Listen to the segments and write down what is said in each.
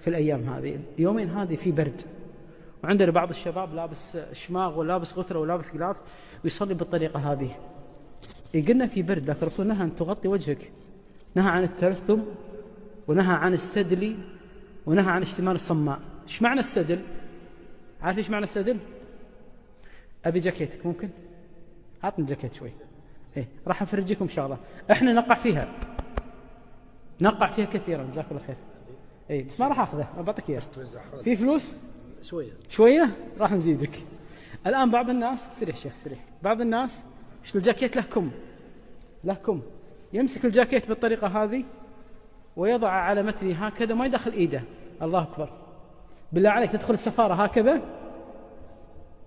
في الأيام هذه. اليومين هذه في برد، وعندنا بعض الشباب لابس شماغ ولابس غترة ولابس قلافز ويصلي بالطريقة هذه. قلنا في برد، لكن الرسول نهى أن تغطي وجهك، نهى عن التلثم، ونهى عن السدل، ونهى عن اشتمال الصماء. ايش معنى السدل؟ عارف ايش معنى السدل؟ أبي جاكيتك ممكن؟ عطني جاكيت شوي. راح أفرجيكم إن شاء الله. إحنا نقع فيها كثيرا، جزاك الله خير. بس ما راح أخذه، بعطيك إياه. في فلوس؟ شوية راح نزيدك. الآن بعض الناس، استريح شيخ استريح، بعض الناس إيش الجاكيت له كم، يمسك الجاكيت بالطريقة هذه ويضع على متنه هكذا، ما يدخل إيده. الله أكبر، بالله عليك تدخل السفارة هكذا،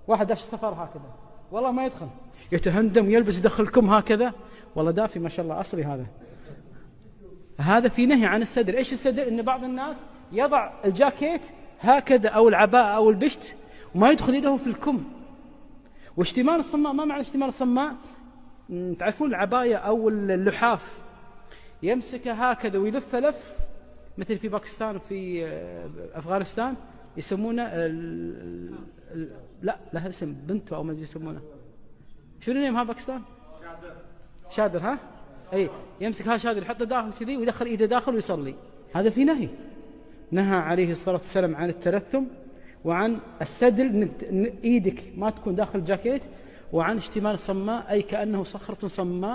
واحد داش السفارة هكذا والله ما يدخل، يتهندم يلبس يدخلكم هكذا، والله دافي ما شاء الله أصلي. هذا في نهي عن السدل. إيش السدل؟ إن بعض الناس يضع الجاكيت هكذا أو العباءة أو البشت وما يدخل يده في الكم. واشتمال الصماء، ما معنى اشتمال الصماء؟ تعرفون العباية أو اللحاف يمسكها هكذا ويلف لف، مثل في باكستان وفي أفغانستان يسمونه لا لها اسم، بنته أو ما يسمونه، شو نسميها باكستان؟ شادر. ها يمسك شادر يحطه داخل كذي ويدخل ايده داخل ويصلي. هذا في نهى عليه الصلاة والسلام عن التلثم، وعن السدل إن ايدك ما تكون داخل الجاكيت، وعن اشتمال الصماء أي كأنه صخرة صماء